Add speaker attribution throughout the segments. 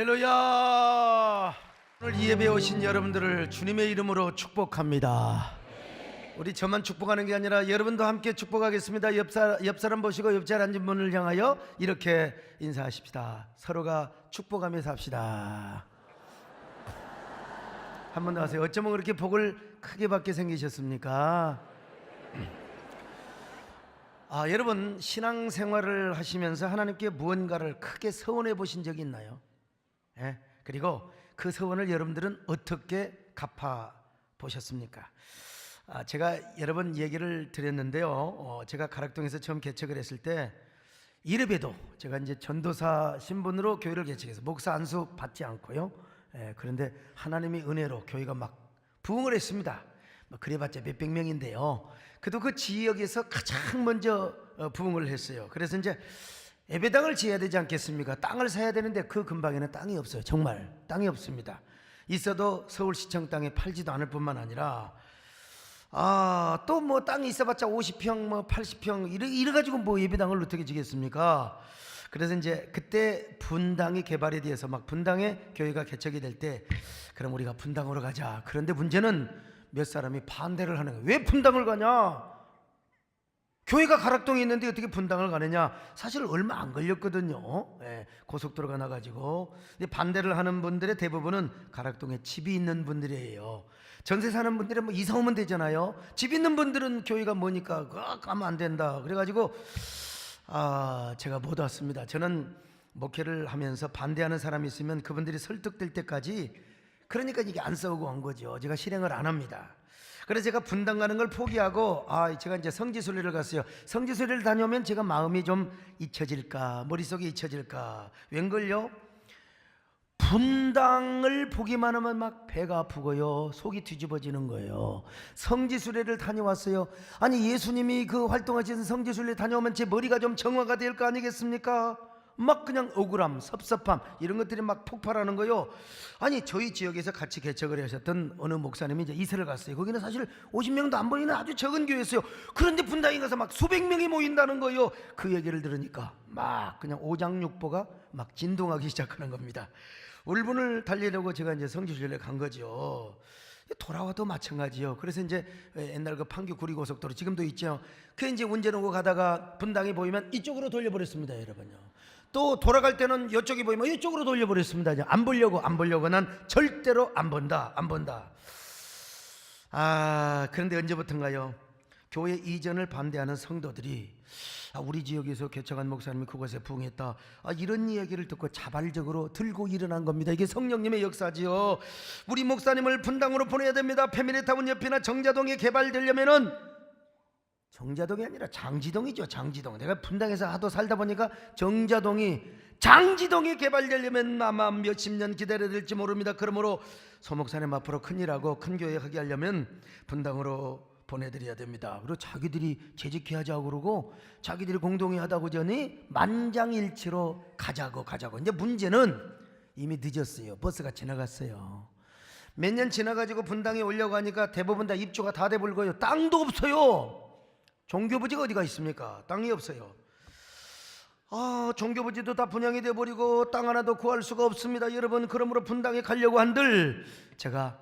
Speaker 1: 할렐루야. 오늘 이 예배에 오신 여러분들을 주님의 이름으로 축복합니다. 우리 저만 축복하는 게 아니라 여러분도 함께 축복하겠습니다. 옆 사람 보시고 옆 자리에 앉은 분을 향하여 이렇게 인사하십시다. 서로가 축복하며 삽시다. 한 번 더 하세요. 어쩌면 그렇게 복을 크게 받게 생기셨습니까? 여러분, 신앙생활을 하시면서 하나님께 무언가를 크게 서원해 보신 적이 있나요? 그리고 그 서원을 여러분들은 어떻게 갚아 보셨습니까? 제가 여러 번 얘기를 드렸는데요. 제가 가락동에서 처음 개척을 했을 때 이르배도 제가 이제 전도사 신분으로 교회를 개척해서 목사 안수 받지 않고요. 그런데 하나님의 은혜로 교회가 막 부흥을 했습니다. 그래봤자 몇백 명인데요. 그래도 그 지역에서 가장 먼저 부흥을 했어요. 그래서 이제 예배당을 지어야 되지 않겠습니까? 땅을 사야 되는데 그 근방에는 땅이 없어요. 정말 땅이 없습니다. 있어도 서울시청 땅에 팔지도 않을 뿐만 아니라 또 뭐 땅이 있어봤자 50평 뭐 80평 이래가지고 뭐 예배당을 어떻게 지겠습니까? 그래서 이제 그때 분당이 개발에 대해서 막 분당에 교회가 개척이 될 때 그럼 우리가 분당으로 가자. 그런데 문제는 몇 사람이 반대를 하는 거예요. 왜 분당을 가냐? 교회가 가락동에 있는데 어떻게 분당을 가느냐? 사실 얼마 안 걸렸거든요. 고속도로가 나가지고. 근데 반대를 하는 분들의 대부분은 가락동에 집이 있는 분들이에요. 전세 사는 분들은 뭐 이사 오면 되잖아요. 집 있는 분들은 교회가 뭐니까 가면 안 된다. 그래가지고 제가 못 왔습니다. 저는 목회를 하면서 반대하는 사람이 있으면 그분들이 설득될 때까지, 그러니까 이게 안 싸우고 온 거죠. 제가 실행을 안 합니다. 그래서 제가 분당 가는 걸 포기하고 제가 이제 성지순례를 갔어요. 성지순례를 다녀오면 제가 마음이 좀 잊혀질까, 머릿속이 잊혀질까. 웬걸요? 분당을 보기만 하면 막 배가 아프고요, 속이 뒤집어지는 거예요. 성지순례를 다녀왔어요. 아니, 예수님이 그 활동하신 성지순례 다녀오면 제 머리가 좀 정화가 될 거 아니겠습니까? 막 그냥 억울함, 섭섭함 이런 것들이 막 폭발하는 거요. 아니, 저희 지역에서 같이 개척을 하셨던 어느 목사님이 이제 이사를 갔어요. 거기는 사실 50명도 안 모이는 아주 적은 교회였어요. 그런데 분당에 가서 막 수백 명이 모인다는 거요. 그 얘기를 들으니까 막 그냥 오장육부가 막 진동하기 시작하는 겁니다. 울분을 달래려고 제가 이제 성지순례에 간 거죠. 돌아와도 마찬가지요. 그래서 이제 옛날 그 판교 구리고속도로 지금도 있죠. 그 이제 운전하고 가다가 분당이 보이면 이쪽으로 돌려버렸습니다, 여러분요. 또 돌아갈 때는 이쪽이 보이면 이쪽으로 돌려버렸습니다. 안 보려고 난 절대로 안 본다. 그런데 언제부턴가요? 교회 이전을 반대하는 성도들이 우리 지역에서 개척한 목사님이 그곳에 부흥했다, 이런 이야기를 듣고 자발적으로 들고 일어난 겁니다. 이게 성령님의 역사지요. 우리 목사님을 분당으로 보내야 됩니다. 페미니타운 옆이나 정자동에 개발되려면은, 정자동이 아니라 장지동이죠. 장지동. 내가 분당에서 하도 살다 보니까 장지동이 개발되려면 아마 몇십 년 기다려야 될지 모릅니다. 그러므로 소 목사님 앞으로 큰일하고 큰 교회 하게 하려면 분당으로 보내드려야 됩니다. 그리고 자기들이 재직해 하자고 그러고 자기들이 공동회 하다 보더니 만장일치로 가자고. 이제 문제는 이미 늦었어요. 버스가 지나갔어요. 몇 년 지나가지고 분당에 오려고 하니까 대부분 다 입주가 다 돼버리고요. 땅도 없어요. 종교부지가 어디가 있습니까? 땅이 없어요. 종교부지도 다 분양이 돼버리고 땅 하나도 구할 수가 없습니다, 여러분. 그러므로 분당에 가려고 한들 제가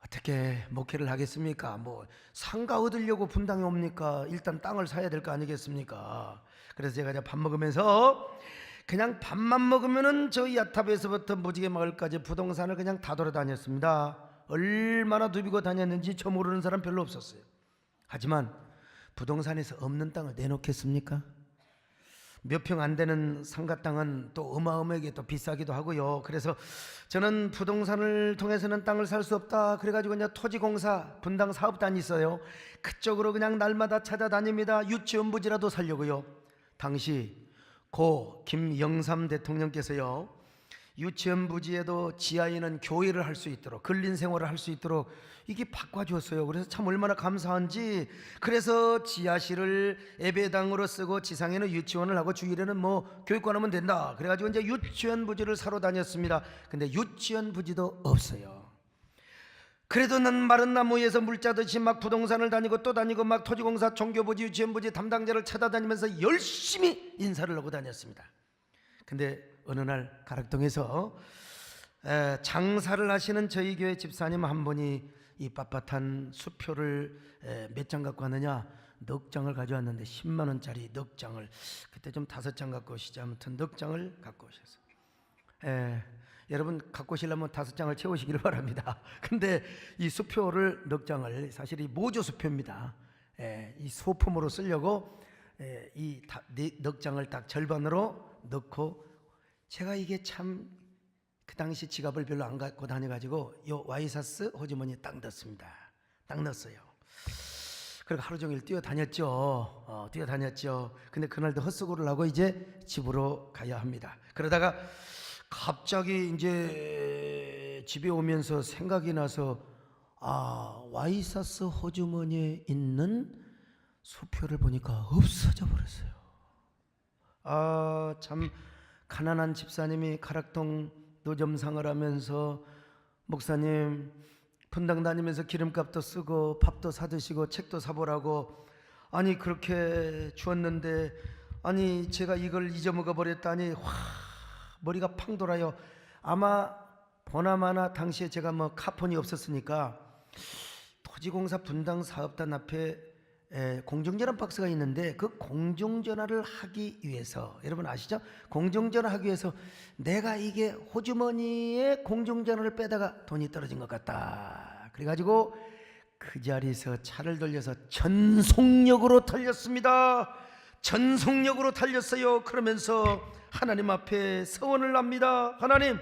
Speaker 1: 어떻게 목회를 하겠습니까? 뭐 상가 얻으려고 분당에 옵니까? 일단 땅을 사야 될 거 아니겠습니까? 그래서 제가 밥 먹으면서 그냥 밥만 먹으면은 저희 야탑에서부터 무지개 마을까지 부동산을 그냥 다 돌아다녔습니다. 얼마나 누비고 다녔는지 저 모르는 사람 별로 없었어요. 하지만 부동산에서 없는 땅을 내놓겠습니까? 몇 평 안 되는 상가 땅은 또 어마어마하게 또 비싸기도 하고요. 그래서 저는 부동산을 통해서는 땅을 살 수 없다. 그래가지고 이제 토지공사 분당 사업단이 있어요. 그쪽으로 그냥 날마다 찾아다닙니다. 유치원 부지라도 살려고요. 당시 고 김영삼 대통령께서요, 유치원 부지에도 지하에는 교회를 할 수 있도록, 근린 생활을 할 수 있도록 이게 바꿔주었어요. 그래서 참 얼마나 감사한지. 그래서 지하실을 예배당으로 쓰고 지상에는 유치원을 하고 주일에는 뭐 교육관 하면 된다. 그래가지고 이제 유치원 부지를 사러 다녔습니다. 근데 유치원 부지도 없어요. 그래도 난 마른 나무에서 물 짜듯이 막 부동산을 다니고 또 다니고 막 토지공사, 종교부지, 유치원부지 담당자를 찾아다니면서 열심히 인사를 하고 다녔습니다. 근데 어느 날 가락동에서 장사를 하시는 저희 교회 집사님 한 분이 이 빳빳한 수표를 몇 장 갖고 왔느냐, 넉 장을 가져왔는데 10만 원짜리 넉 장을, 그때 좀 5장 갖고 오시지, 아무튼 넉 장을 갖고 오셨어요. 여러분 갖고 오시려면 5장을 채우시기를 바랍니다. 근데 이 수표를 넉 장을, 사실 이 모조 수표입니다. 이 소품으로 쓰려고 이 넉 장을 딱 절반으로 넣고, 제가 이게 참 그 당시 지갑을 별로 안 갖고 다녀가지고 요 와이사스 호주머니에 딱 넣었습니다. 딱 넣었어요. 그리고 하루 종일 뛰어다녔죠. 뛰어다녔죠. 근데 그날도 헛수고를 하고 이제 집으로 가야 합니다. 그러다가 갑자기 이제 집에 오면서 생각이 나서, 와이사스 호주머니에 있는 수표를 보니까 없어져 버렸어요. 참 가난한 집사님이 가락동 노점상을 하면서, 목사님 분당 다니면서 기름값도 쓰고 밥도 사드시고 책도 사보라고, 아니 그렇게 주었는데, 아니 제가 이걸 잊어먹어 버렸다니 머리가 팡 돌아요. 아마 보나마나 당시에 제가 뭐 카폰이 없었으니까 토지공사 분당 사업단 앞에 공중전화 박스가 있는데, 그 공중전화를 하기 위해서, 여러분 아시죠? 공중전화 하기 위해서 내가 이게 호주머니에 공중전화를 빼다가 돈이 떨어진 것 같다, 그래가지고 그 자리에서 차를 돌려서 전속력으로 달렸습니다. 전속력으로 달렸어요. 그러면서 하나님 앞에 서원을 합니다. 하나님,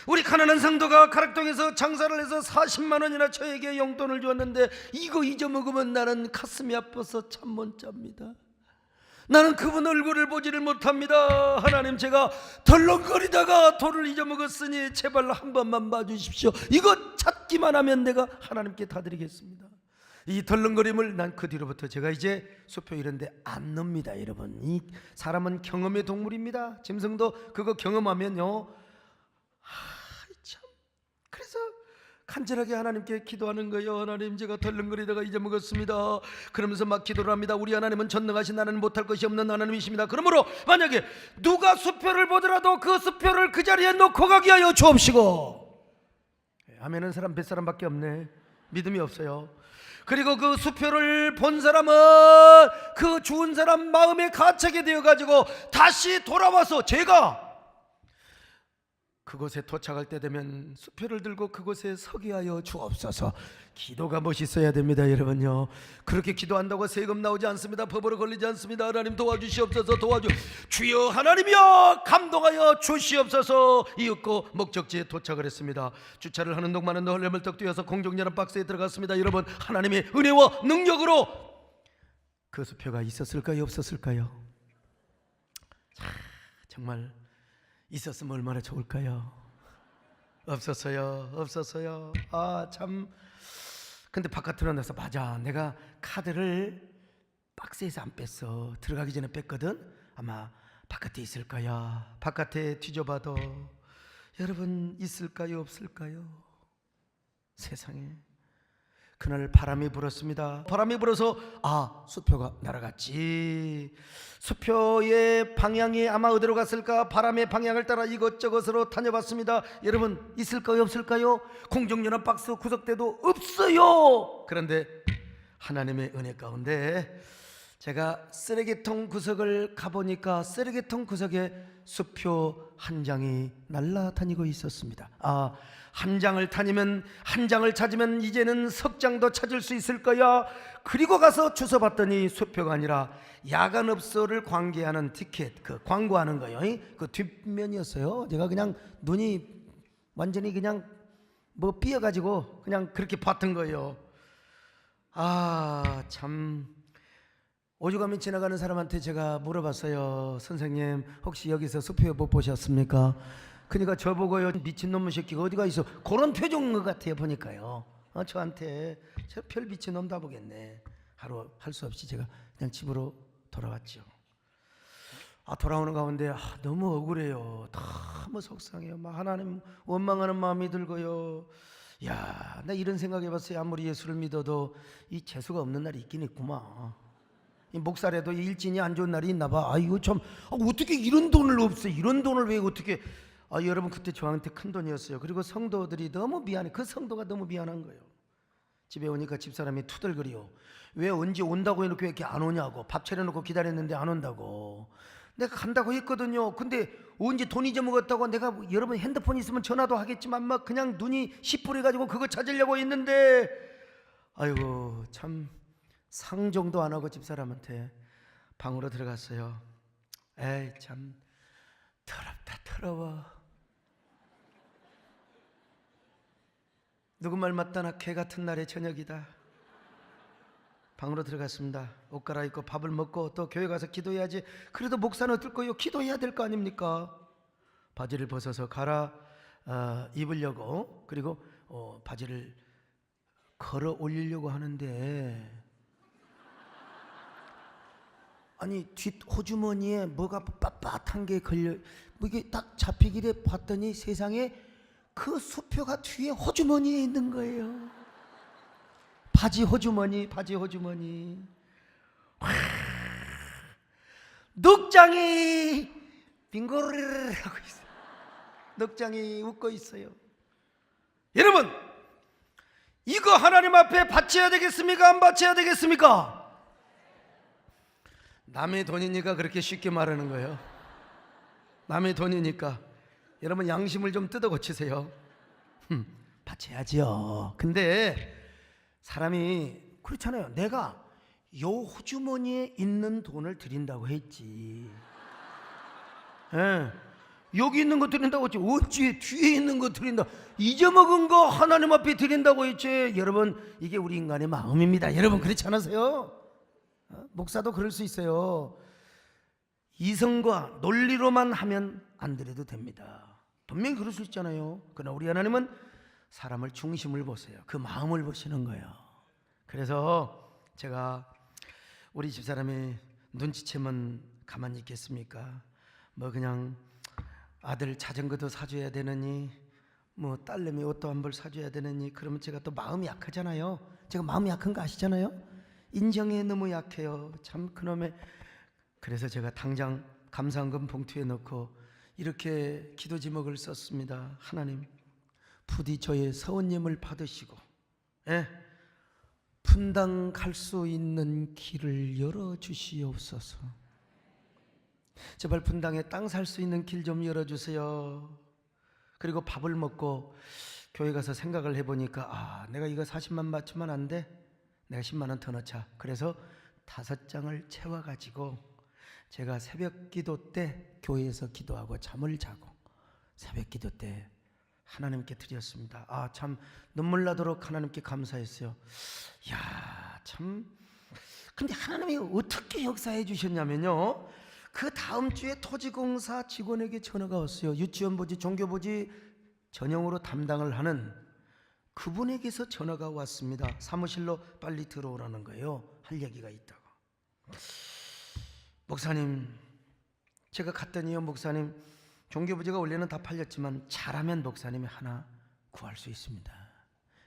Speaker 1: 우리 가난한 상도가 가락동에서 장사를 해서 40만 원이나 저에게 용돈을 주었는데 이거 잊어먹으면 나는 가슴이 아파서 잠 못 잡니다. 나는 그분 얼굴을 보지를 못합니다. 하나님, 제가 덜렁거리다가 돈을 잊어먹었으니 제발 한 번만 봐주십시오. 이거 찾기만 하면 내가 하나님께 다 드리겠습니다. 이 덜렁거림을 난 그 뒤로부터 제가 이제 수표 이런데 안 넣습니다. 여러분, 이 사람은 경험의 동물입니다. 짐승도 그거 경험하면요, 참, 그래서 간절하게 하나님께 기도하는 거예요. 하나님, 제가 덜렁거리다가 잊어먹었습니다. 그러면서 막 기도를 합니다. 우리 하나님은 전능하신 하나님, 못할 것이 없는 하나님이십니다. 그러므로 만약에 누가 수표를 보더라도 그 수표를 그 자리에 놓고 가게 하여 주옵시고. 아멘은 사람 몇 사람밖에 없네. 믿음이 없어요. 그리고 그 수표를 본 사람은 그 죽은 사람 마음에 가차게 되어가지고 다시 돌아와서, 제가 그곳에 도착할 때 되면 수표를 들고 그곳에 서게 하여 주옵소서. 기도가 멋있어야 됩니다. 여러분요, 그렇게 기도한다고 세금 나오지 않습니다. 법으로 걸리지 않습니다. 하나님 도와주시옵소서. 주여 하나님이여 감동하여 주시옵소서. 이윽고 목적지에 도착을 했습니다. 주차를 하는 동안은 헐레벌떡 뛰어서 공중전화 박스에 들어갔습니다. 여러분, 하나님의 은혜와 능력으로 그 수표가 있었을까요, 없었을까요? 정말 있었으면 얼마나 좋을까요? 없었어요. 참. 근데 바깥으로 나서, 맞아, 내가 카드를 박스에서 안 뺐어. 들어가기 전에 뺐거든. 아마 바깥에 있을 거야. 바깥에 뒤져봐도 여러분 있을까요, 없을까요? 세상에. 그날 바람이 불었습니다. 바람이 불어서 수표가 날아갔지. 수표의 방향이 아마 어디로 갔을까? 바람의 방향을 따라 이것저것으로 다녀봤습니다. 여러분, 있을까요, 없을까요? 공중전화 박스 구석대도 없어요. 그런데 하나님의 은혜 가운데 제가 쓰레기통 구석을 가보니까 쓰레기통 구석에 수표 한 장이 날아다니고 있었습니다. 한 장을 찾으면 이제는 석 장도 찾을 수 있을 거야. 그리고 가서 주워 봤더니 수표가 아니라 야간업소를 관계하는 티켓, 그 광고하는 거예요. 그 뒷면이었어요. 제가 그냥 눈이 완전히 그냥 뭐 삐어가지고 그냥 그렇게 봤던 거예요. 참. 오죽하면 지나가는 사람한테 제가 물어봤어요. 선생님, 혹시 여기서 수표 못 보셨습니까? 그러니까 저보고요, 미친놈의 새끼가 어디가 있어, 그런 표정인 것 같아요. 보니까요, 저한테 저 별 미친놈 다 보겠네. 하루 할 수 없이 제가 그냥 집으로 돌아왔죠. 돌아오는 가운데 너무 억울해요. 너무 속상해요. 막 하나님 원망하는 마음이 들고요. 나 이런 생각 해봤어요. 아무리 예수를 믿어도 이 재수가 없는 날이 있긴 있구만. 이 목사라도 일진이 안 좋은 날이 있나 봐. 이거 참 어떻게 이런 돈을 없애? 이런 돈을 왜 어떻게? 여러분 그때 저한테 큰 돈이었어요. 그리고 성도들이 너무 미안해. 그 성도가 너무 미안한 거예요. 집에 오니까 집사람이 투덜거려. 왜 언제 온다고 해놓고 왜 이렇게 안 오냐고. 밥 차려놓고 기다렸는데 안 온다고. 내가 간다고 했거든요. 근데 언제 돈 잊어먹었다고. 내가 여러분 핸드폰 있으면 전화도 하겠지만 막 그냥 눈이 시뻘해가지고 그거 찾으려고 했는데, 아이고 참 상종도 안 하고 집사람한테 방으로 들어갔어요. 에이 참 더럽다 더러워. 누구 말 맞다나 개 같은 날의 저녁이다. 방으로 들어갔습니다. 옷 갈아입고 밥을 먹고 또 교회 가서 기도해야지. 그래도 목사는 어떨 거예요? 기도해야 될 거 아닙니까? 바지를 벗어서 갈아 입으려고, 그리고 바지를 걸어 올리려고 하는데, 아니 뒷 호주머니에 뭐가 빳빳한 게 걸려. 뭐 이게 딱 잡히기를 봤더니 세상에 그 수표가 뒤에 호주머니에 있는 거예요. 바지 호주머니. 넉장이 빙고를 하고 있어요. 넉장이 웃고 있어요. 여러분, 이거 하나님 앞에 바쳐야 되겠습니까? 안 바쳐야 되겠습니까? 남의 돈이니까 그렇게 쉽게 말하는 거예요. 남의 돈이니까. 여러분 양심을 좀 뜯어 고치세요. 바쳐야지요. 근데 사람이 그렇잖아요. 내가 요 호주머니에 있는 돈을 드린다고 했지. 여기 있는 거 드린다고 했지. 어찌 뒤에 있는 거 드린다. 잊어먹은 거 하나님 앞에 드린다고 했지. 여러분 이게 우리 인간의 마음입니다. 여러분 그렇지 않으세요? 목사도 그럴 수 있어요. 이성과 논리로만 하면 안 드려도 됩니다. 분명히 그럴 수 있잖아요. 그러나 우리 하나님은 사람을 중심을 보세요. 그 마음을 보시는 거예요. 그래서 제가 우리 집사람이 눈치채면 가만히 있겠습니까? 뭐 그냥 아들 자전거도 사줘야 되느니, 뭐 딸내미 옷도 한 벌 사줘야 되느니, 그러면 제가 또 마음이 약하잖아요. 제가 마음이 약한 거 아시잖아요. 인정에 너무 약해요. 참 그놈의. 그래서 제가 당장 감사헌금 봉투에 넣고 이렇게 기도 제목을 썼습니다. 하나님, 부디 저의 서원님을 받으시고 분당 갈 수 있는 길을 열어주시옵소서. 제발 분당에 땅 살 수 있는 길 좀 열어주세요. 그리고 밥을 먹고 교회 가서 생각을 해보니까 내가 이거 40만 맞추면 안 돼? 내가 10만 원 더 넣자. 그래서 5장을 채워가지고 제가 새벽 기도 때 교회에서 기도하고 잠을 자고 새벽 기도 때 하나님께 드렸습니다. 참 눈물 나도록 하나님께 감사했어요. 야, 참. 근데 하나님이 어떻게 역사해 주셨냐면요, 그 다음 주에 토지공사 직원에게 전화가 왔어요. 유치원 부지, 종교 부지 전용으로 담당을 하는 그분에게서 전화가 왔습니다. 사무실로 빨리 들어오라는 거예요. 할 얘기가 있다고. 목사님, 제가 갔더니요, 목사님, 종교부지가 원래는 다 팔렸지만 잘하면 목사님이 하나 구할 수 있습니다.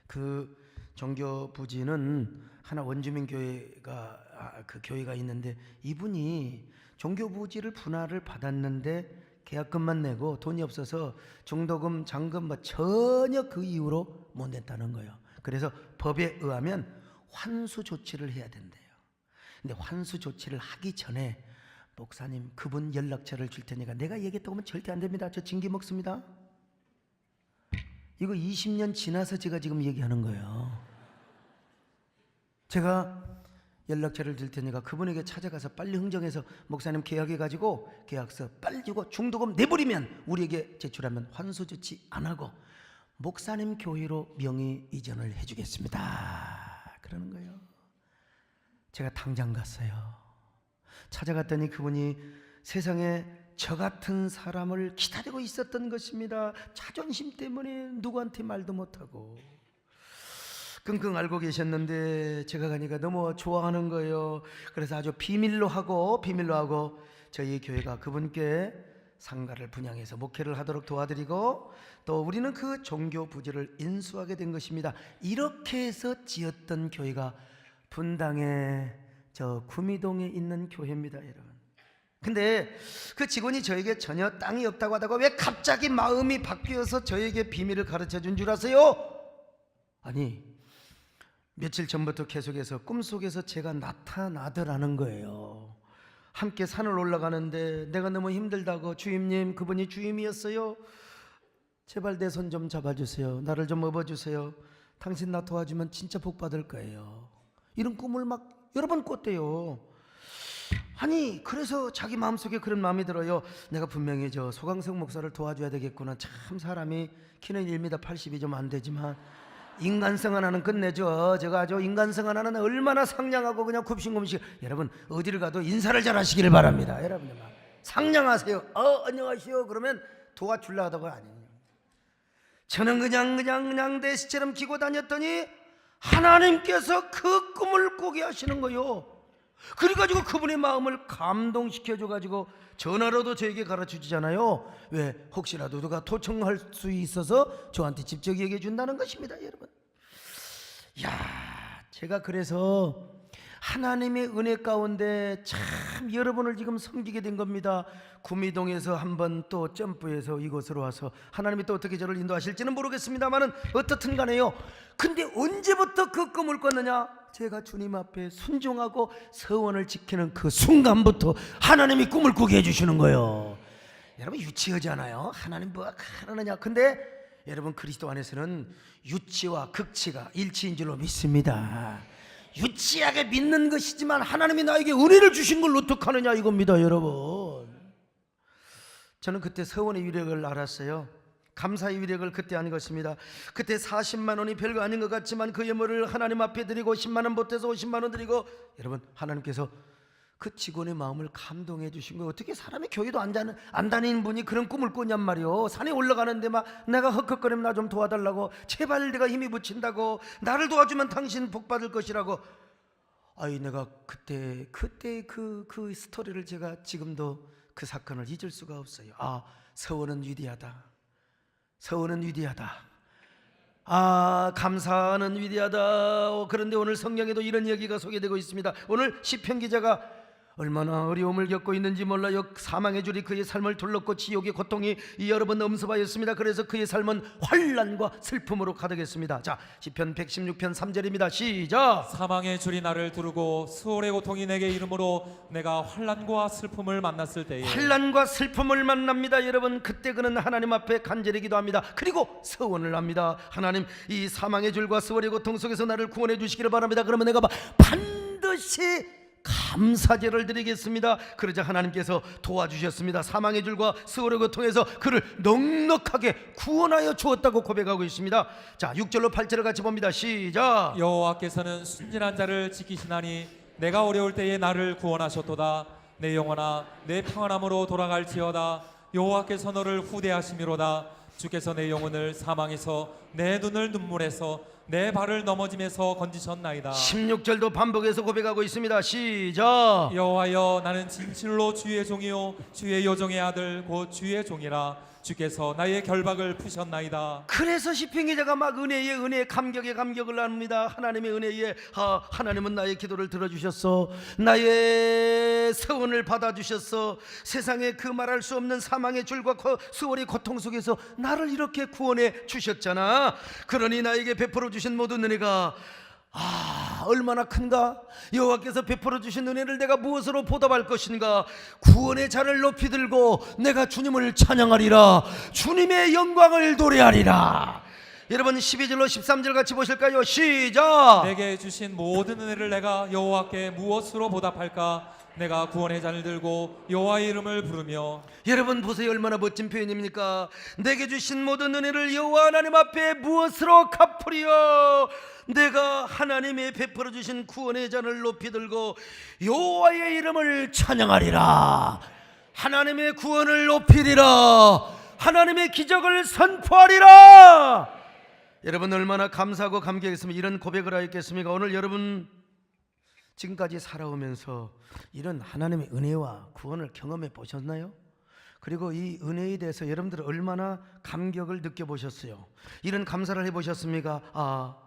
Speaker 1: 그 종교부지는 하나 원주민 교회가 그 교회가 있는데, 이분이 종교부지를 분할을 받았는데 계약금만 내고 돈이 없어서 중도금, 잔금 뭐 전혀 그 이유로 못 냈다는 거예요. 그래서 법에 의하면 환수 조치를 해야 된대요. 근데 환수 조치를 하기 전에 목사님 그분 연락처를 줄 테니까, 내가 얘기했다고 하면 절대 안 됩니다. 저 징계 먹습니다. 이거 20년 지나서 제가 지금 얘기하는 거예요. 제가 연락처를 줄 테니까 그분에게 찾아가서 빨리 흥정해서 목사님 계약해가지고 계약서 빨리 주고 중도금 내버리면 우리에게 제출하면 환수 조치 안 하고 목사님 교회로 명의 이전을 해주겠습니다. 그러는 거예요. 제가 당장 갔어요. 찾아갔더니 그분이 세상에 저 같은 사람을 기다리고 있었던 것입니다. 자존심 때문에 누구한테 말도 못하고 끙끙 앓고 계셨는데 제가 가니까 너무 좋아하는 거예요. 그래서 아주 비밀로 하고 저희 교회가 그분께 상가를 분양해서 목회를 하도록 도와드리고, 또 우리는 그 종교 부지를 인수하게 된 것입니다. 이렇게 해서 지었던 교회가 분당에 저 구미동에 있는 교회입니다, 여러분. 근데 그 직원이 저에게 전혀 땅이 없다고 하다가 왜 갑자기 마음이 바뀌어서 저에게 비밀을 가르쳐 준 줄 아세요? 아니, 며칠 전부터 계속해서 꿈속에서 제가 나타나더라는 거예요. 함께 산을 올라가는데 내가 너무 힘들다고, 주임님, 그분이 주임이었어요. 제발 내 손 좀 잡아주세요. 나를 좀 업어주세요. 당신 나 도와주면 진짜 복 받을 거예요. 이런 꿈을 막 여러 번 꿨대요. 아니, 그래서 자기 마음속에 그런 마음이 들어요. 내가 분명히 저 소강석 목사를 도와줘야 되겠구나. 참 사람이 키는 1m 80이 좀 안 되지만 인간성 하나는 끝내죠. 제가 아주 인간성 하나는 얼마나 상냥하고 그냥 굽신굽신. 여러분 어디를 가도 인사를 잘 하시기를 바랍니다. 여러분 상냥하세요. 안녕하세요 그러면 도와주려 하다가 아니에요. 저는 그냥 대시처럼 기고 다녔더니 하나님께서 그 꿈을 꾸게 하시는 거요. 그래가지고 그분의 마음을 감동시켜줘가지고 전화로도 저에게 가르쳐주잖아요. 왜? 혹시라도 누가 도청할 수 있어서 저한테 직접 얘기해 준다는 것입니다, 여러분. 야, 제가 그래서 하나님의 은혜 가운데 참 여러분을 지금 섬기게 된 겁니다. 구미동에서 한번 또 점프해서 이곳으로 와서 하나님이 또 어떻게 저를 인도하실지는 모르겠습니다만은 어떻든 간에요. 근데 언제부터 그 꿈을 꿨느냐? 제가 주님 앞에 순종하고 서원을 지키는 그 순간부터 하나님이 꿈을 꾸게 해주시는 거예요. 여러분 유치하잖아요. 하나님 뭐가 하느냐. 근데 여러분 그리스도 안에서는 유치와 극치가 일치인 줄로 믿습니다. 유치하게 믿는 것이지만 하나님이 나에게 은혜를 주신 걸 어떡하느냐 이겁니다, 여러분. 저는 그때 서원의 위력을 알았어요. 감사의 위력을 그때 아는 것입니다. 그때 40만 원이 별거 아닌 것 같지만 그 예물을 하나님 앞에 드리고 10만 원 보태서 50만 원 드리고, 여러분 하나님께서 그 직원의 마음을 감동해 주신 거예요. 어떻게 사람이 교회도 안 다니는 분이 그런 꿈을 꿨냔 말이요. 산에 올라가는데 막 내가 헉헉거리면 나 좀 도와달라고, 제발 내가 힘이 붙인다고, 나를 도와주면 당신 복 받을 것이라고. 아이, 내가 그때 그 스토리를 제가 지금도 그 사건을 잊을 수가 없어요. 아, 서원은 위대하다. 서원은 위대하다. 아, 감사는 위대하다. 그런데 오늘 성경에도 이런 이야기가 소개되고 있습니다. 오늘 시편 기자가 얼마나 어려움을 겪고 있는지 몰라요. 사망의 줄이 그의 삶을 둘렀고 지옥의 고통이 여러 번 엄습하였습니다. 그래서 그의 삶은 환난과 슬픔으로 가득했습니다. 자, 시편 116편 3절입니다. 시작.
Speaker 2: 사망의 줄이 나를 두르고 수월의 고통이 내게 이르므로 내가 환난과 슬픔을 만났을 때에.
Speaker 1: 환난과 슬픔을 만납니다. 여러분 그때 그는 하나님 앞에 간절히 기도합니다. 그리고 서원을 합니다. 하나님, 이 사망의 줄과 수월의 고통 속에서 나를 구원해 주시기를 바랍니다. 그러면 내가 반드시 감사제를 드리겠습니다. 그러자 하나님께서 도와주셨습니다. 사망의 줄과 수월의 고통에서 그를 넉넉하게 구원하여 주었다고 고백하고 있습니다. 자, 6절로 8절을 같이 봅니다. 시작.
Speaker 2: 여호와께서는 순진한 자를 지키시나니 내가 어려울 때에 나를 구원하셨도다. 내 영혼아, 내 평안함으로 돌아갈지어다. 여호와께서 너를 후대하심이로다. 주께서 내 영혼을 사망에서, 내 눈을 눈물에서, 내 발을 넘어짐에서 건지셨나이다.
Speaker 1: 16절도 반복해서 고백하고 있습니다. 시작.
Speaker 2: 여호와여, 나는 진실로 주의 종이요 주의 여종의 아들 곧 주의 종이라. 주께서 나의 결박을 푸셨나이다.
Speaker 1: 그래서 시편 기자가 막 은혜에 감격에 감격을 나눕니다. 하나님의 은혜에 하나님은 나의 기도를 들어주셨어. 나의 서원을 받아주셨어. 세상에 그 말할 수 없는 사망의 줄과 수월의 고통 속에서 나를 이렇게 구원해 주셨잖아. 그러니 나에게 베풀어 주신 모든 은혜가 얼마나 큰가. 여호와께서 베풀어 주신 은혜를 내가 무엇으로 보답할 것인가. 구원의 잔을 높이 들고 내가 주님을 찬양하리라. 주님의 영광을 노래하리라. 여러분 12절로 13절 같이 보실까요? 시작.
Speaker 2: 내게 주신 모든 은혜를 내가 여호와께 무엇으로 보답할까. 내가 구원의 잔을 들고 여호와의 이름을 부르며.
Speaker 1: 여러분 보세요, 얼마나 멋진 표현입니까? 내게 주신 모든 은혜를 여호와 하나님 앞에 무엇으로 갚으리요. 내가 하나님의 베풀어 주신 구원의 잔을 높이 들고 여호와의 이름을 찬양하리라. 하나님의 구원을 높이리라. 하나님의 기적을 선포하리라. 여러분 얼마나 감사하고 감격했으면 이런 고백을 하였겠습니까? 오늘 여러분 지금까지 살아오면서 이런 하나님의 은혜와 구원을 경험해 보셨나요? 그리고 이 은혜에 대해서 여러분들 얼마나 감격을 느껴보셨어요? 이런 감사를 해보셨습니까?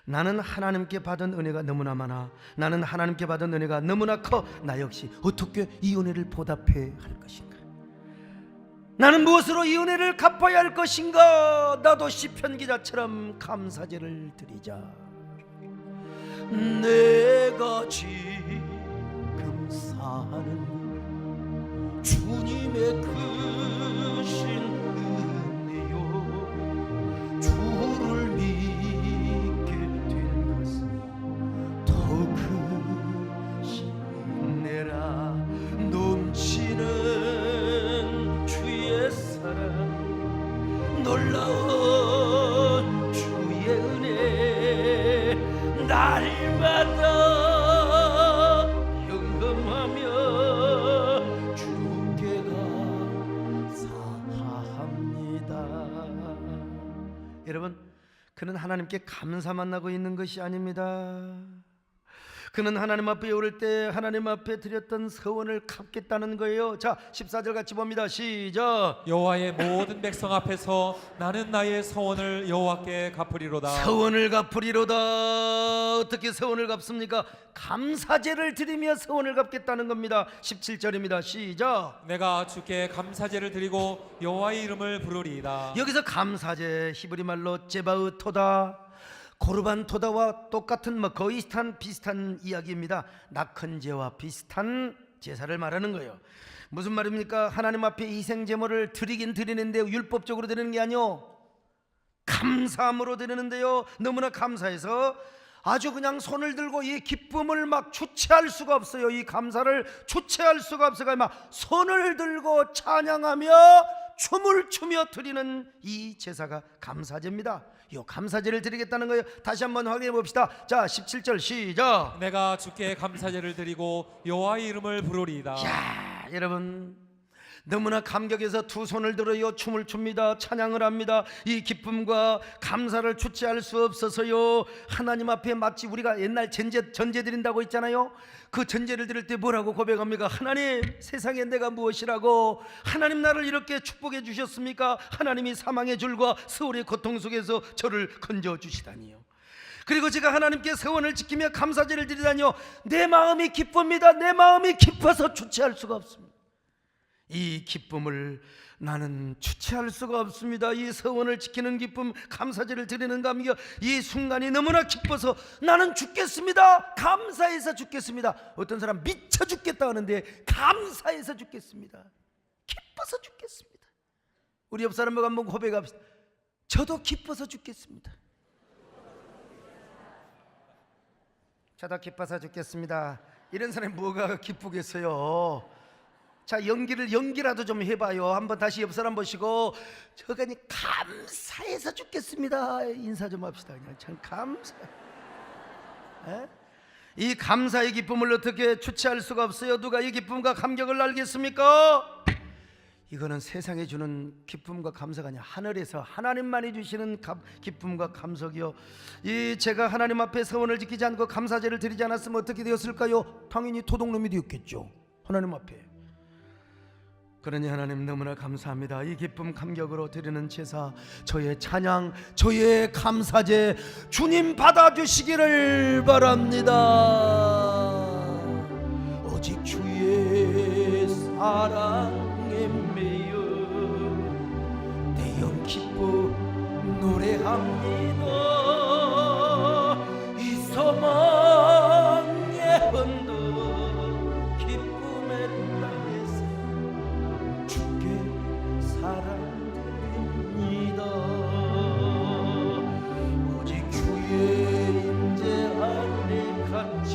Speaker 1: 나는 하나님께 받은 은혜가 너무나 많아. 나는 하나님께 받은 은혜가 너무나 커. 나 역시 어떻게 이 은혜를 보답해야 할 것인가? 나는 무엇으로 이 은혜를 갚아야 할 것인가? 나도 시편 기자처럼 감사제를 드리자. 내가 지금 사는 주님의 크신 은혜요, 주를 믿게 된 것은 더욱 크신 은혜라. 넘치는 주의 사랑, 놀라운 주의 은혜, 날마다 영감하며 주께 감사합니다. 여러분, 그는 하나님께 감사 만나고 있는 것이 아닙니다. 그는 하나님 앞에 오를 때 하나님 앞에 드렸던 서원을 갚겠다는 거예요. 자, 14절 같이 봅니다. 시작.
Speaker 2: 여호와의 모든 백성 앞에서 나는 나의 서원을 여호와께 갚으리로다.
Speaker 1: 서원을 갚으리로다. 어떻게 서원을 갚습니까? 감사제를 드리며 서원을 갚겠다는 겁니다. 17절입니다. 시작.
Speaker 2: 내가 주께 감사제를 드리고 여호와의 이름을 부르리이다.
Speaker 1: 여기서 감사제, 히브리 말로 제바흐토다, 고르반 토다와 똑같은 거의 비슷한 이야기입니다. 낙헌제와 비슷한 제사를 말하는 거예요. 무슨 말입니까? 하나님 앞에 희생 제물을 드리긴 드리는데 율법적으로 드리는 게 아니요, 감사함으로 드리는데요. 너무나 감사해서 아주 그냥 손을 들고 이 기쁨을 막 주체할 수가 없어요. 이 감사를 주체할 수가 없어요. 막 손을 들고 찬양하며 춤을 추며 드리는 이 제사가 감사제입니다. 이 감사제를 드리겠다는 거예요. 다시 한번 확인해 봅시다. 자, 17절 시작.
Speaker 2: 내가 주께 감사제를 드리고 여호와의 이름을 부르리이다.
Speaker 1: 야, 여러분, 너무나 감격해서 두 손을 들어요, 춤을 춥니다. 찬양을 합니다. 이 기쁨과 감사를 주체할 수 없어서요, 하나님 앞에 마치 우리가 옛날 전제 드린다고 있잖아요. 그 전제를 드릴 때 뭐라고 고백합니까? 하나님, 세상에 내가 무엇이라고 하나님 나를 이렇게 축복해 주셨습니까? 하나님이 사망의 줄과 세월의 고통 속에서 저를 건져 주시다니요. 그리고 제가 하나님께 서원을 지키며 감사제를 드리다니요, 내 마음이 기쁩니다. 내 마음이 기뻐서 주체할 수가 없습니다. 이 기쁨을 나는 주체할 수가 없습니다. 이 서원을 지키는 기쁨, 감사제를 드리는 감격, 이 순간이 너무나 기뻐서 나는 죽겠습니다. 감사해서 죽겠습니다. 어떤 사람 미쳐 죽겠다 하는데 감사해서 죽겠습니다. 기뻐서 죽겠습니다. 우리 옆 사람하고 한번 고백합시다. 저도 기뻐서 죽겠습니다. 저도 기뻐서 죽겠습니다. 이런 사람이 뭐가 기쁘겠어요? 자, 연기라도 좀 해봐요. 한번 다시 옆 사람 보시고, 저가 감사해서 죽겠습니다. 인사 좀 합시다. 그냥 참 감사. 에? 이 감사의 기쁨을 어떻게 주체할 수가 없어요. 누가 이 기쁨과 감격을 알겠습니까? 이거는 세상에 주는 기쁨과 감사가 아니라 하늘에서 하나님만이 주시는 기쁨과 감격이요. 이 제가 하나님 앞에 서원을 지키지 않고 감사제를 드리지 않았으면 어떻게 되었을까요? 당연히 도둑놈이 되었겠죠. 하나님 앞에. 그러니 하나님 너무나 감사합니다. 이 기쁨 감격으로 드리는 제사, 저의 찬양, 저의 감사제 주님 받아주시기를 바랍니다. 오직 주의 사랑에 매여 내 영 기뻐 노래합니다. 이 소망의 언덕 기쁨의 땅에서 주께 사랑드립니다. 오직 주의 임재 안에 갇힌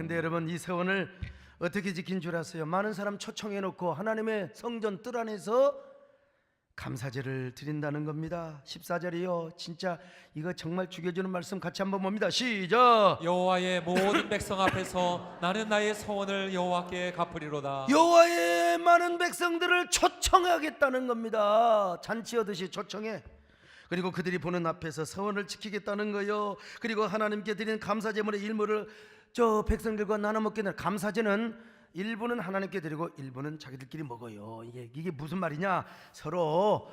Speaker 1: 그런데 여러분, 이 서원을 어떻게 지킨 줄 아세요? 많은 사람 초청해놓고 하나님의 성전 뜰 안에서 감사제를 드린다는 겁니다. 14절이요. 진짜 이거 정말 죽여주는 말씀 같이 한번 봅니다. 시작.
Speaker 2: 여호와의 모든 백성 앞에서 나는 나의 서원을 여호와께 갚으리로다.
Speaker 1: 여호와의 많은 백성들을 초청하겠다는 겁니다. 잔치하듯이 초청해. 그리고 그들이 보는 앞에서 서원을 지키겠다는 거요. 그리고 하나님께 드리는 감사제물의 일부를 저 백성들과 나눠 먹게 되는 감사제는 일부는 하나님께 드리고 일부는 자기들끼리 먹어요. 이게 무슨 말이냐? 서로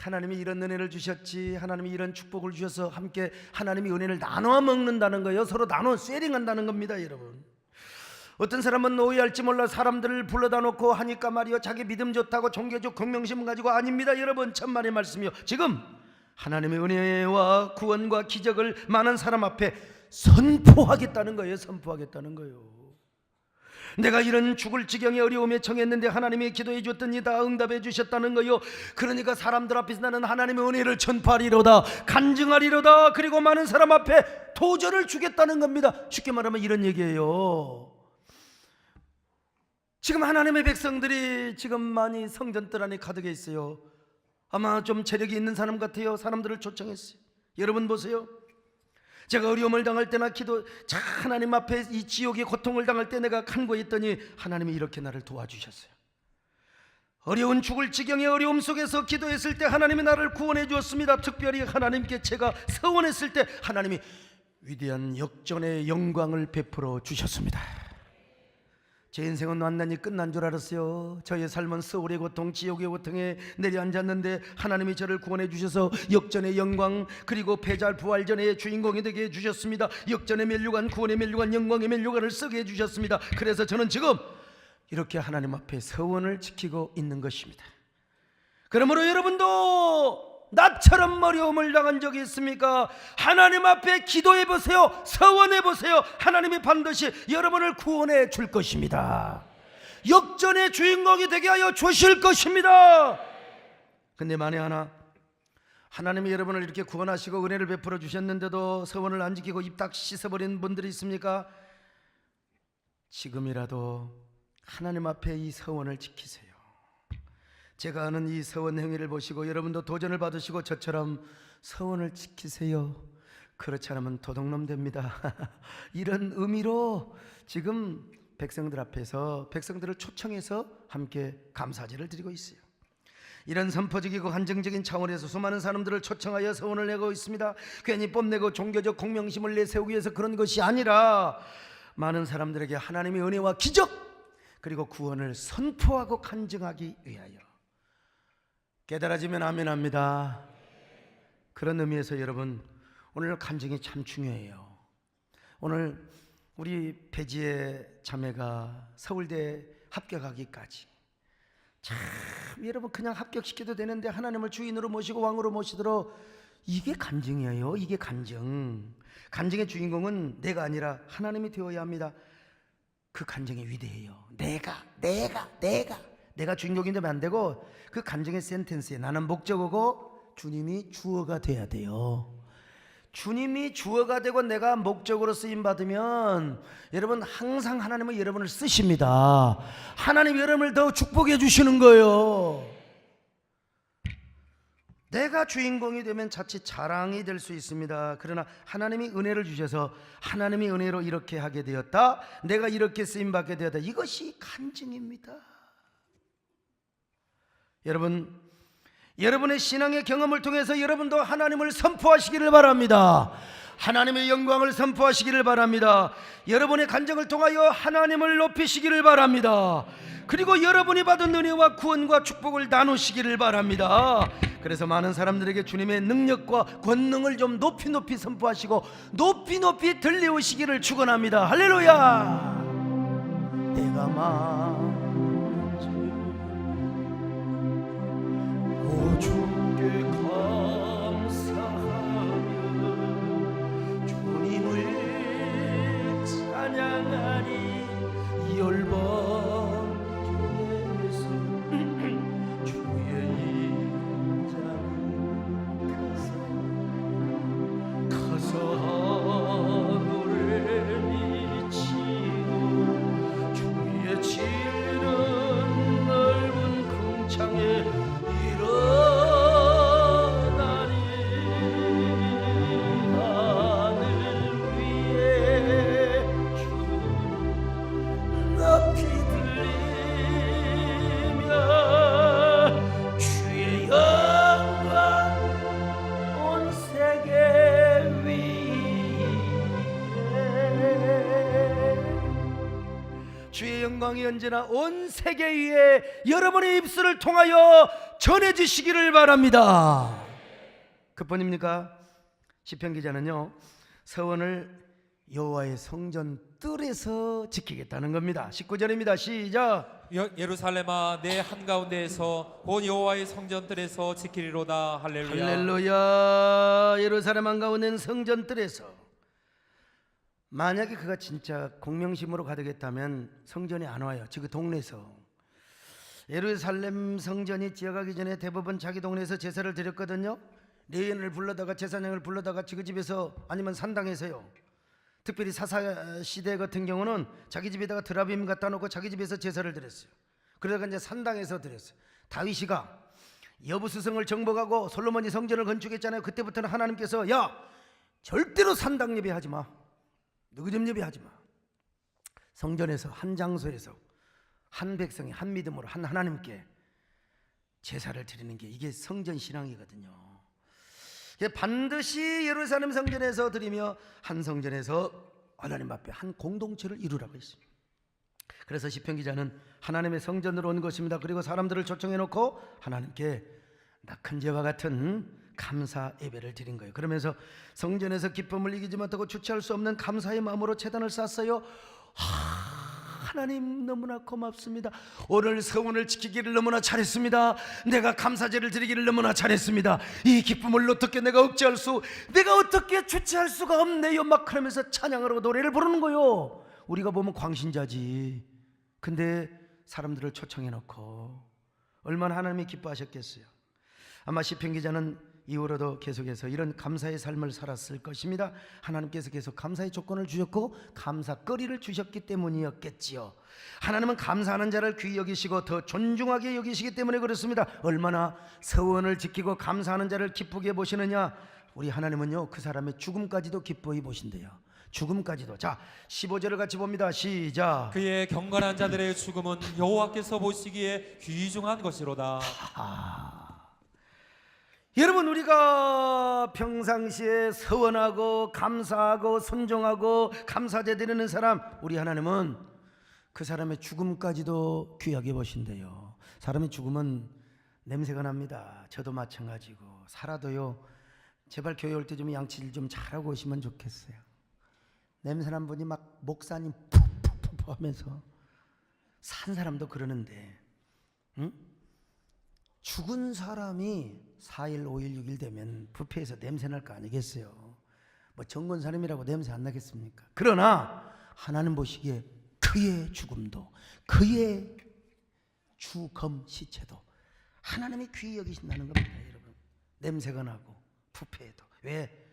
Speaker 1: 하나님이 이런 은혜를 주셨지, 하나님이 이런 축복을 주셔서 함께 하나님이 은혜를 나눠 먹는다는 거예요. 서로 나눠 쉐링한다는 겁니다, 여러분. 어떤 사람은 오해할지 몰라 사람들을 불러다 놓고 하니까 말이요, 자기 믿음 좋다고 종교적 공명심을 가지고 아닙니다, 여러분. 천만의 말씀이요. 지금 하나님의 은혜와 구원과 기적을 많은 사람 앞에 선포하겠다는 거예요. 선포하겠다는 거예요. 내가 이런 죽을 지경의 어려움에 처했는데 하나님이 기도해 줬더니 다 응답해 주셨다는 거요. 그러니까 사람들 앞에서 나는 하나님의 은혜를 전파하리로다, 간증하리로다. 그리고 많은 사람 앞에 도전을 주겠다는 겁니다. 쉽게 말하면 이런 얘기예요. 지금 하나님의 백성들이 지금 많이 성전뜰 안에 가득해 있어요. 아마 좀 체력이 있는 사람 같아요. 사람들을 초청했어요. 여러분 보세요. 제가 어려움을 당할 때나 하나님 앞에 이 지옥의 고통을 당할 때 내가 간구했더니 하나님이 이렇게 나를 도와주셨어요. 어려운 죽을 지경의 어려움 속에서 기도했을 때 하나님이 나를 구원해 주었습니다. 특별히 하나님께 제가 서원했을 때 하나님이 위대한 역전의 영광을 베풀어 주셨습니다. 제 인생은 완전히 끝난 줄 알았어요. 저의 삶은 서울의 고통, 지옥의 고통에 내려앉았는데 하나님이 저를 구원해 주셔서 역전의 영광, 그리고 패자 부활전의 주인공이 되게 해주셨습니다. 역전의 면류관, 구원의 면류관, 영광의 면류관을 쓰게 해주셨습니다. 그래서 저는 지금 이렇게 하나님 앞에 서원을 지키고 있는 것입니다. 그러므로 여러분도 나처럼 어려움을 당한 적이 있습니까? 하나님 앞에 기도해 보세요. 서원해 보세요. 하나님이 반드시 여러분을 구원해 줄 것입니다. 역전의 주인공이 되게 하여 주실 것입니다. 근데 만에 하나, 하나님이 여러분을 이렇게 구원하시고 은혜를 베풀어 주셨는데도 서원을 안 지키고 입 딱 씻어버린 분들이 있습니까? 지금이라도 하나님 앞에 이 서원을 지키세요. 제가 하는 이 서원 행위를 보시고 여러분도 도전을 받으시고 저처럼 서원을 지키세요. 그렇지 않으면 도둑놈 됩니다. 이런 의미로 지금 백성들 앞에서 백성들을 초청해서 함께 감사제를 드리고 있어요. 이런 선포적이고 한정적인 차원에서 수많은 사람들을 초청하여 서원을 내고 있습니다. 괜히 뽐내고 종교적 공명심을 내세우기 위해서 그런 것이 아니라 많은 사람들에게 하나님의 은혜와 기적 그리고 구원을 선포하고 간증하기 위하여. 깨달아지면 아멘 합니다. 그런 의미에서 여러분, 오늘 간증이 참 중요해요. 오늘 우리 배지의 자매가 서울대 합격하기까지 참 여러분 그냥 합격시켜도 되는데 하나님을 주인으로 모시고 왕으로 모시도록, 이게 간증이에요. 이게 간증. 간증의 주인공은 내가 아니라 하나님이 되어야 합니다. 그 간증이 위대해요. 내가 주인공이 되면 안 되고 그 간증의 센텐스에 나는 목적어고 주님이 주어가 돼야 돼요. 주님이 주어가 되고 내가 목적으로 쓰임받으면 여러분 항상 하나님은 여러분을 쓰십니다. 하나님 여러분을 더 축복해 주시는 거예요. 내가 주인공이 되면 자칫 자랑이 될 수 있습니다. 그러나 하나님이 은혜를 주셔서 하나님이 은혜로 이렇게 하게 되었다, 내가 이렇게 쓰임받게 되었다, 이것이 간증입니다. 여러분, 여러분의 신앙의 경험을 통해서 여러분도 하나님을 선포하시기를 바랍니다. 하나님의 영광을 선포하시기를 바랍니다. 여러분의 간증을 통하여 하나님을 높이시기를 바랍니다. 그리고 여러분이 받은 은혜와 구원과 축복을 나누시기를 바랍니다. 그래서 많은 사람들에게 주님의 능력과 권능을 좀 높이 선포하시고 높이 들려오시기를 축원합니다. 할렐루야. 내가 만지 오 주께 감사하며 주님을 찬양하니 열방 중에서 주의 인자는 커서 하늘에 미치고 영광이 언제나 온 세계 위에 여러분의 입술을 통하여 전해지시기를 바랍니다. 그뿐입니까? 시편 기자는요, 서원을 여호와의 성전 뜰에서 지키겠다는 겁니다. 19절입니다. 시작.
Speaker 2: 예루살렘아 내 한가운데에서 곧 여호와의 성전들에서 지키리로다. 할렐루야.
Speaker 1: 할렐루야. 예루살렘 한가운데는 성전 뜰에서. 만약에 그가 진짜 공명심으로 가득했다면 성전에 안 와요. 즉 동네에서. 예루살렘 성전이 지어가기 전에 대부분 자기 동네에서 제사를 드렸거든요. 레위인을 불러다가 제사장을 불러다가 그 집에서 아니면 산당에서요. 특별히 사사시대 같은 경우는 자기 집에다가 드라빔 갖다 놓고 자기 집에서 제사를 드렸어요. 그러다가 이제 산당에서 드렸어요. 다윗이가 여부수성을 정복하고 솔로몬이 성전을 건축했잖아요. 그때부터는 하나님께서 야 절대로 산당 예배하지 마, 누구 좀 예배하지 마. 성전에서 한 장소에서 한 백성이 한 믿음으로 한 하나님께 제사를 드리는 게 이게 성전 신앙이거든요. 반드시 예루살렘 성전에서 드리며 한 성전에서 하나님 앞에 한 공동체를 이루라고 했습니다. 그래서 시편 기자는 하나님의 성전으로 온 것입니다. 그리고 사람들을 초청해 놓고 하나님께 낙헌제와 같은 감사 예배를 드린 거예요. 그러면서 성전에서 기쁨을 이기지 못하고 주체할 수 없는 감사의 마음으로 제단을 쌓았어요. 하나님 너무나 고맙습니다. 오늘 서원을 지키기를 너무나 잘했습니다. 내가 감사제를 드리기를 너무나 잘했습니다. 이 기쁨을 어떻게 내가 억제할 내가 어떻게 주체할 수가 없네요. 막 그러면서 찬양하고 노래를 부르는 거요. 우리가 보면 광신자지. 근데 사람들을 초청해 놓고 얼마나 하나님이 기뻐하셨겠어요. 아마 시편 기자는 이후로도 계속해서 이런 감사의 삶을 살았을 것입니다. 하나님께서 계속 감사의 조건을 주셨고 감사거리를 주셨기 때문이었겠지요. 하나님은 감사하는 자를 귀히 여기시고 더 존중하게 여기시기 때문에 그렇습니다. 얼마나 서원을 지키고 감사하는 자를 기쁘게 보시느냐. 우리 하나님은요 그 사람의 죽음까지도 기뻐히 보신대요. 죽음까지도. 자 15절을 같이 봅니다. 시작.
Speaker 2: 그의 경건한 자들의 죽음은 여호와께서 보시기에 귀중한 것이로다.
Speaker 1: 여러분, 우리가 평상시에 서원하고 감사하고 순종하고 감사제 드리는 사람, 우리 하나님은 그 사람의 죽음까지도 귀하게 보신대요. 사람의 죽음은 냄새가 납니다. 저도 마찬가지고. 살아도요 제발 교회 올 때 좀 양치질 좀 잘하고 오시면 좋겠어요. 냄새난 분이 막 목사님 푸푸푸푸 하면서 산 사람도 그러는데, 응? 죽은 사람이 4일, 5일, 6일 되면 부패해서 냄새 날 거 아니겠어요? 뭐 정건사님이라고 냄새 안 나겠습니까? 그러나 하나님 보시기에 그의 죽음도 그의 주검 시체도 하나님이 귀히 여기신다는 겁니다. 여러분, 냄새가 나고 부패해도. 왜?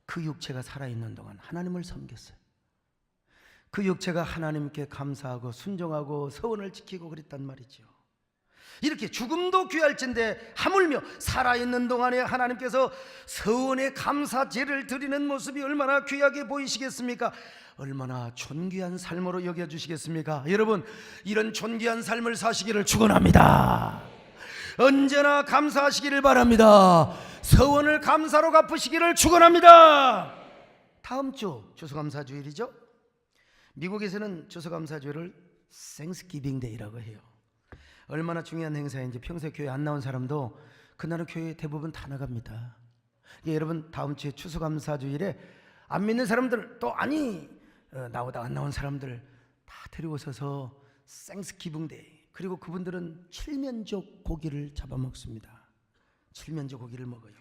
Speaker 1: 그 육체가 살아있는 동안 하나님을 섬겼어요. 그 육체가 하나님께 감사하고 순종하고 서원을 지키고 그랬단 말이죠. 이렇게 죽음도 귀할진데 하물며 살아있는 동안에 하나님께서 서원의 감사제를 드리는 모습이 얼마나 귀하게 보이시겠습니까? 얼마나 존귀한 삶으로 여겨주시겠습니까? 여러분, 이런 존귀한 삶을 사시기를 축원합니다. 언제나 감사하시기를 바랍니다. 서원을 감사로 갚으시기를 축원합니다. 다음 주 추수감사주일이죠. 미국에서는 추수감사주일을 Thanksgiving Day라고 해요. 얼마나 중요한 행사인지 평소에 교회 안 나온 사람도 그날은 교회 대부분 다 나갑니다. 여러분, 다음 주에 추수감사주일에 안 믿는 사람들 또 나오다 안 나온 사람들 다 데리고 서서 Thanksgiving Day, 그리고 그분들은 칠면조 고기를 잡아먹습니다. 칠면조 고기를 먹어요.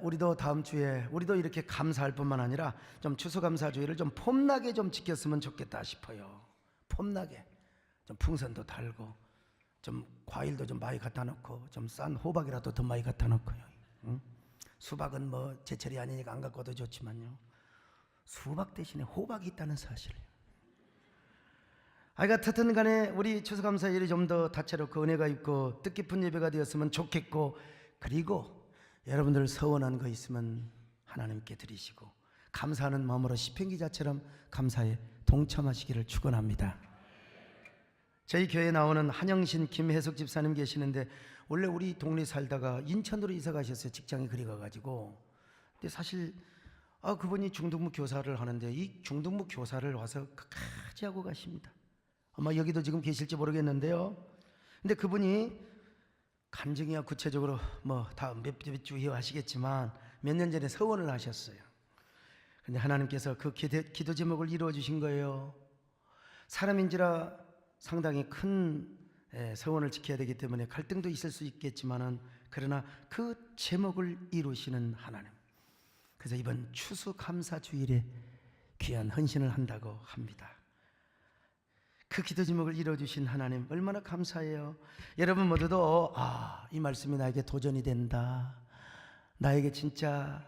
Speaker 1: 우리도 다음 주에 우리도 이렇게 감사할 뿐만 아니라 좀 추수감사주일을 좀 폼나게 좀 지켰으면 좋겠다 싶어요. 폼나게 좀 풍선도 달고 좀 과일도 좀 많이 갖다 놓고 좀 싼 호박이라도 더 많이 갖다 놓고요. 응? 수박은 뭐 제철이 아니니까 안 갖고 와도 좋지만요, 수박 대신에 호박이 있다는 사실을. 하여튼 간에 우리 추수감사일이 좀 더 다채롭고 은혜가 있고 뜻깊은 예배가 되었으면 좋겠고, 그리고 여러분들 서원한 거 있으면 하나님께 드리시고 감사하는 마음으로 시편기자처럼 감사에 동참하시기를 축원합니다. 저희 교회에 나오는 한영신 김혜숙 집사님 계시는데 원래 우리 동네 살다가 인천으로 이사 가셨어요. 직장이 그리 가가지고. 근데 사실 그분이 중등부 교사를 하는데 이 중등부 교사를 와서 끝까지 하고 가십니다. 아마 여기도 지금 계실지 모르겠는데요. 근데 그분이 간증이야 구체적으로 뭐 다음 몇 주 이후 하시겠지만 몇 년 전에 서원을 하셨어요. 근데 하나님께서 그 기도 제목을 이루어 주신 거예요. 사람인지라 상당히 큰 서원을 지켜야 되기 때문에 갈등도 있을 수 있겠지만은 그러나 그 제목을 이루시는 하나님. 그래서 이번 추수감사주일에 귀한 헌신을 한다고 합니다. 그 기도 제목을 이루어주신 하나님 얼마나 감사해요. 여러분 모두도 이 말씀이 나에게 도전이 된다, 나에게 진짜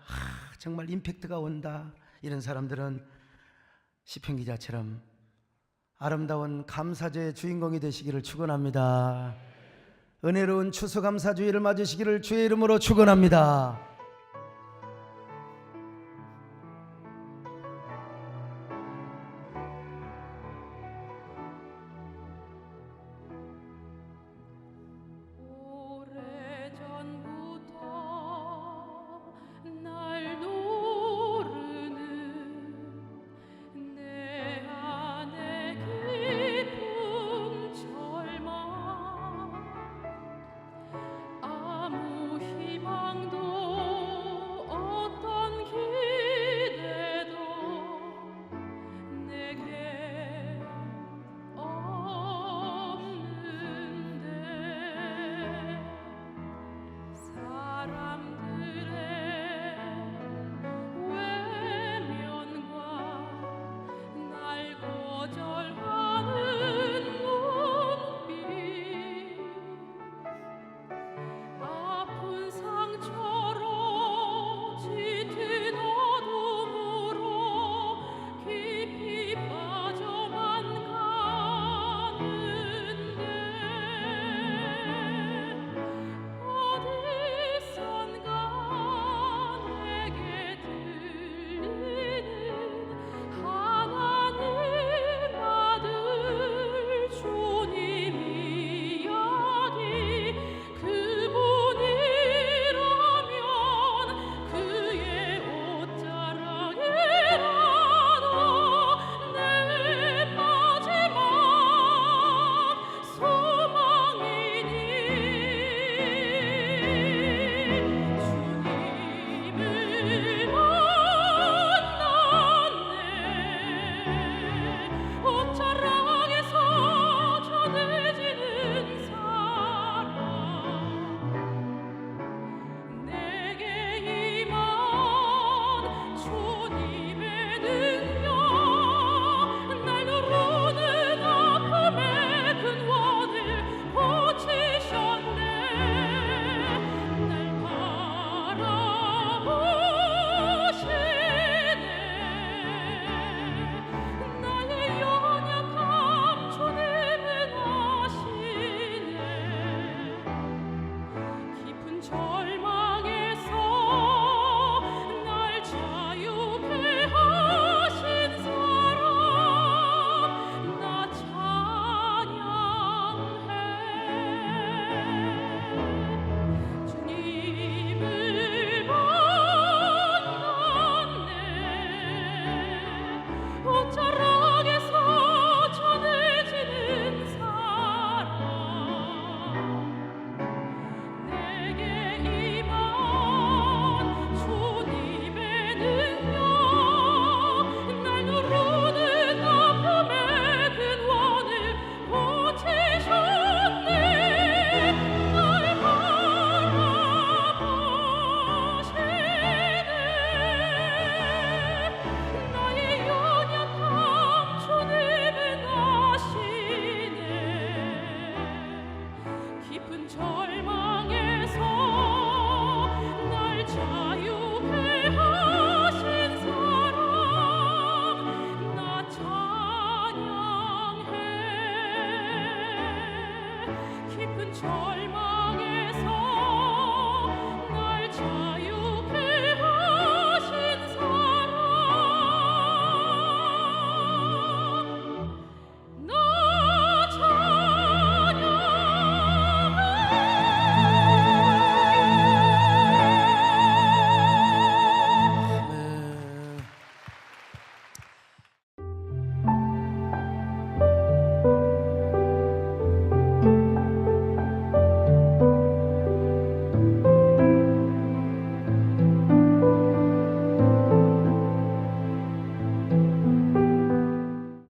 Speaker 1: 정말 임팩트가 온다, 이런 사람들은 시편 기자처럼 아름다운 감사제의 주인공이 되시기를 축원합니다. 은혜로운 추수감사주일을 맞으시기를 주의 이름으로 축원합니다.